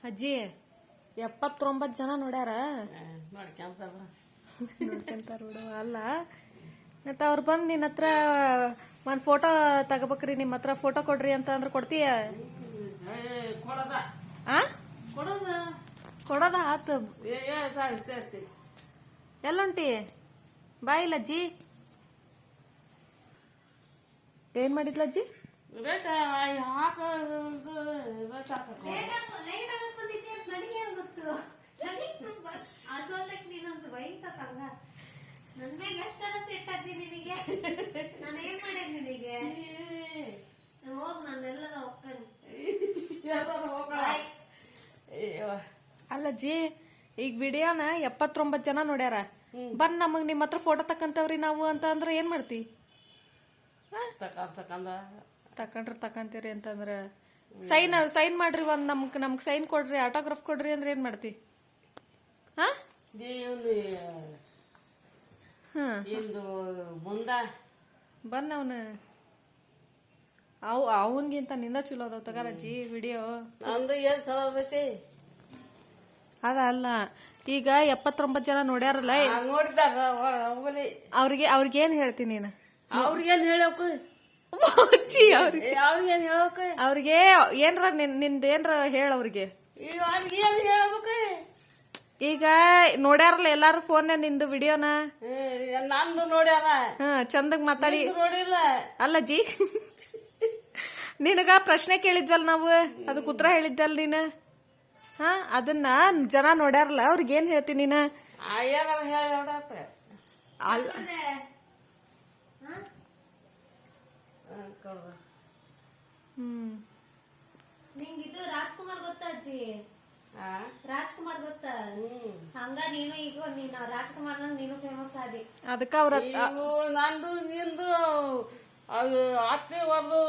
ಅಜ್ಜಿ 79 ಜನ ನೋಡ್ಯಾರ. ನೋಡ್ಕೊಂತಾರ ಬಿಡು. ಅಲ್ಲ ಮತ್ತೆ ಅವ್ರು ಬಂದು ನಿನ್ನ ಹತ್ರ ಒಂದ್ ಫೋಟೋ ತಗೋಬೇಕ್ರಿ, ನಿಮ್ಮ ಹತ್ರ ಫೋಟೋ ಕೊಡ್ರಿ ಅಂತ ಅಂದ್ರೆ ಕೊಡ್ತೀಯ? ಕೊಡೋದ ಆತು. ಎಲ್ಲುಂಟಿ ಬಾಯಿಲ್ಲ ಅಜ್ಜಿ. ಏನ್ ಮಾಡಿದ್ಲ ಅಜ್ಜಿ? ಅಲ್ಲಜ್ಜಿ, ಈಗ ವಿಡಿಯೋನ 79 ಜನ ನೋಡ್ಯಾರ. ಬಂದ್ ನಮಗ್ ನಿಮ್ ಹತ್ರ ಫೋಟೋ ತಕ್ಕಂತವ್ರಿ ನಾವು ಅಂತ ಅಂದ್ರೆ ಏನ್ ಮಾಡ್ತಿ? ತಕೊಂಡ್ರ ತಕಂತೀರಿ ಅಂತಂದ್ರ ಸೈನ್ ಮಾಡ್ರಿ, ಒಂದ್ ನಮ್ಗ್ ಸೈನ್ ಕೊಡ್ರಿ, ಆಟೋಗ್ರಾಫ್ ಕೊಡ್ರಿ ಅಂದ್ರೆ ಏನ್ ಮಾಡ್ತಿ? ಬಂದ್ ಅವನ ಅವನ್ಗಿಂತ ನಿಂದ ಚಲೋ ಅದಾವ ತಗಾರಜ್ಜಿ ವಿಡಿಯೋ. ಅಲ್ಲ ಈಗ 79 ಜನ ನೋಡ್ಯಾರಲ್ಲ, ಅವ್ರಿಗೇನ್ ಹೇಳ್ತೀನಿ ನೀನು? ಅವ್ರಿಗೇನ್ ಹೇಳಕ್ ಅವ್ರಿಗೆ ಏನ್ರ ನಿಂದ ಏನ್ರ ಹೇಳ ಅವ್ರಿಗೆ. ಈಗ ನೋಡ್ಯಾರಲ್ಲ ಎಲ್ಲಾರು ಫೋನ್ ನಿಂದು ವಿಡಿಯೋನ, ನಂದು ನೋಡ್ಯಾರ. ಚಂದಗ್ ಮಾತಾಡಿ ನೋಡಿಲ್ಲ. ಅಲ್ಲಜ್ಜಿ, ನಿನಗ ಪ್ರಶ್ನೆ ಕೇಳಿದ್ವಲ್ ನಾವು, ಅದಕ್ಕೆ ಉತ್ತರ ಹೇಳಿದ್ದಲ್ ನೀನು. ಅದನ್ನ ಜನ ನೋಡ್ಯಾರಲ್ಲ, ಅವ್ರಿಗೆ ಏನ್ ಹೇಳ್ತೀನಿ ನೀನ? ಅಲ್ಲ ನಿಂಗಿದು ರಾಜ್ಕುಮಾರ್ ಗೊತ್ತಾ ಅಜ್ಜಿ? ರಾಜ್ಕುಮಾರ್ ಗೊತ್ತಾ? ಹಂಗ ನೀನು ಈಗ ನೀನು ರಾಜ್ಕುಮಾರ್ ನೀನು ಫೇಮಸ್ ಆದಿ. ಅದಕ್ಕ ಅವ್ರ ನಂದು ನಿಂದು ಅದು ಅತ್ತೆವರ್ದು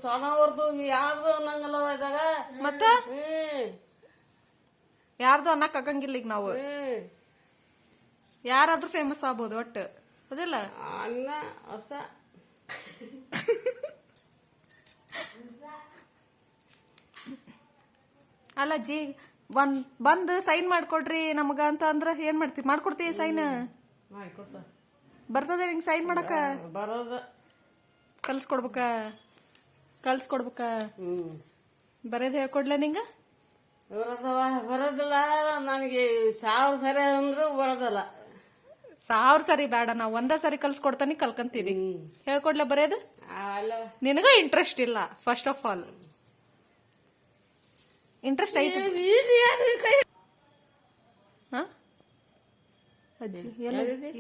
ಸಣ್ಣವರ್ದು ಯಾರ್ದು ಅನ್ನಂಗಲ್ಲ ಇದಾಗ. ಮತ್ತ ಯಾರ್ದು ಅನ್ನಕ್ ಆಗಂಗಿಲ್ಲ. ಈಗ ನಾವು ಯಾರಾದ್ರೂ ಫೇಮಸ್ ಆಗ್ಬೋದು ಒಟ್ಟು, ಅದಿಲ್ಲ? ಅನ್ನ ಹೊಸ ಅಲ್ಲ ಜಿ, ಬಂದ್ ಸೈನ್ ಮಾಡ್ಕೊಡ್ರಿ ನಮಗ ಅಂತ ಅಂದ್ರ ಏನ್ ಮಾಡ್ತಿ? ಮಾಡ್ಕೊಡ್ತೀವಿ ಸೈನ್? ಬರ್ತದ ನಿಂಗ್ ಸೈನ್ ಮಾಡಕ? ಬರೋದ. ಕಲ್ಸ್ಕೊಡ್ಬೇಕ? ಬರೋದ್ ಹೇಳ್ಕೊಡ್ಲ ನಿಂಗ? ಬರೋದಿಲ್ಲ ನನಗೆ. 1000 ಸರಿ ಅಂದ್ರು ಬರೋದಲ್ಲ. 1000 ಸರಿ ಬೇಡ, ನಾವ್ ಒಂದ ಸರಿ ಕಲ್ಸ್ಕೊಡ್ತಾನಿ, ಕಲ್ಕಂತೀವಿ. ಹೇಳ್ಕೊಡ್ಲ ಬರೋದು? ನಿನಗ ಇಂಟ್ರೆಸ್ಟ್ ಇಲ್ಲ. ಫಸ್ಟ್ ಆಫ್ ಆಲ್ ಇಂಟ್ರೆಸ್ಟ್ ಐತಿ?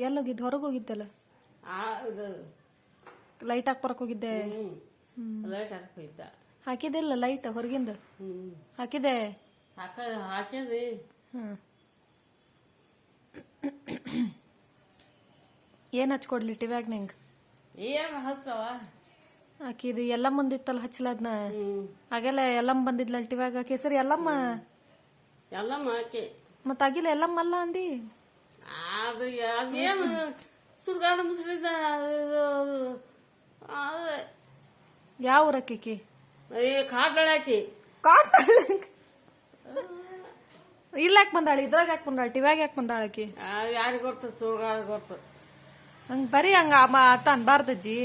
ಎಲ್ಲೋಗಿದ್ದ? ಹೊರಗೆ ಹೋಗಿದ್ದಲ್ಲ, ಲೈಟ್ ಹಾಕ್ಬರಕ್ ಹೋಗಿದ್ದೆ. ಹಾಕಿದೆಲ್ಲ ಲೈಟ್ ಹೊರಗಿಂದ? ಹಾಕಿದೆ. ಹಾಕಿದ್ರಿ. ಏನ್ ಹಚ್ಕೊಡ್ಲಿ ಟಿವ್ಯಾಗ ನಿಂಗ? ಏನ್ ಹಚ್ಚವ? ಹಾಕಿದ್ ಎಲ್ಲಮ್ಮ ಬಂದಿತ್ತಲ್ಲ, ಹಚ್ಚಲದ್ನ ಹಾಗೆಲ್ಲ ಎಲ್ಲಮ್ಮ ಬಂದಿದ್ಲ ಟಿವ್ಯಾಗ. ಕೇಸರಿ ಎಲ್ಲಮ್ಮ ಹಾಕಿ ಮತ್ತ ಆಗಿಲ್ಲ ಎಲ್ಲಮ್ಮ ಅಲ್ಲ ಅಂದಿ. ಅದು ಅದೇನು ಸುರ್ಗಾಡ ಮುಸ್ರಿದ ಯಾವ ಊರಕ್ಕಿ? ಕಾಟಾಳಾಕಿ. ಇಲ್ಲ ಯಾಕೆ ಬಂದಾಳ? ಇದ್ರಾಗ ಯಾಕೆ ಬಂದಾಳ? ಟಿವ್ಯಾಗ ಯಾಕೆ ಬಂದಾಳ ಆಕಿ? ಯಾರಿಗೆ ಗೊತ್ತ? ಸುರ್ಗಾಡ ಗೊತ್ತ. ಹಂಗ ಬರೀ ಹಂಗ ಆತ ಅನ್ಬಾರ್ದಜ್ಜಿ,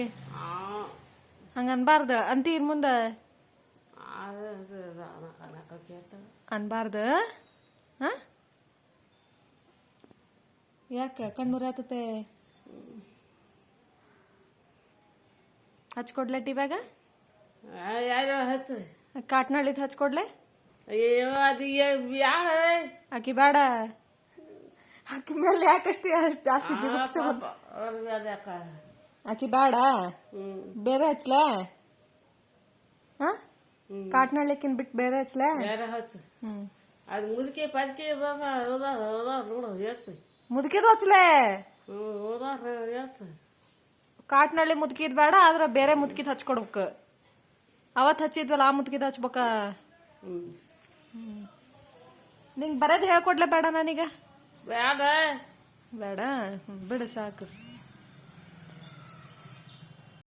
ಹಂಗ ಅನ್ಬಾರ್ದ ಅಂತಿ. ಇನ್ ಮುಂದ ಅನ್ಬಾರ್ದ. ಯಾಕ ಕಣ್ಣೂರ್ ಆತತೆ? ಹಚ್ಕೊಡ್ಲೆ ಟಿವ್ಯಾಗ? ಯಾರು ಹಚ್ಚ? ಕಾಟ್ನಳ್ಳಿದ್ ಹಚ್ಕೊಡ್ಲೆ? ಅಯ್ಯೋ ಅದು ಬ್ಯಾಡ. ಆಕಿ ಬೇಡ. ಆಕಿ ಮೇಲೆ ಯಾಕಷ್ಟು ಅಷ್ಟು ಜಿಗುಪ್ಸೆ? ಆಕಿ ಬೇಡ, ಬೇರೆ ಹಚ್ಲ? ಕಾಟ್ನಳ್ಳಿಕಿನ್ ಬಿಟ್ಟು ಬೇರೆ ಹಚ್ಲ? ಬೇರೆ ಹಚ್ಚ. ಅದು ಮುದುಕಿ ಪದಕಿ ನೋಡು ಹೆಚ್ಚು. ಮುದುಕಿದ್ ಹಚ್ಲೆ? ಕಾಟ್ನಳ್ಳಿ ಮುದುಕಿದ್ ಬೇಡ, ಆದ್ರ ಬೇರೆ ಮುದುಕಿದ್ ಹಚ್ಕೊಡ್ಬೇಕು. ಅವತ್ ಹಚ್ಚಿದ್ವಲ್ಲ ಆ ಮುದುಕಿದ್ ಹಚ್ಬೇಕ. ನಿಂಗ್ ಬರೋದ್ ಹೇಳ್ಕೊಡ್ಲೆ ಬೇಡ ನನಗ? ಬೇಡ ಬೇಡ ಬಿಡು ಸಾಕು.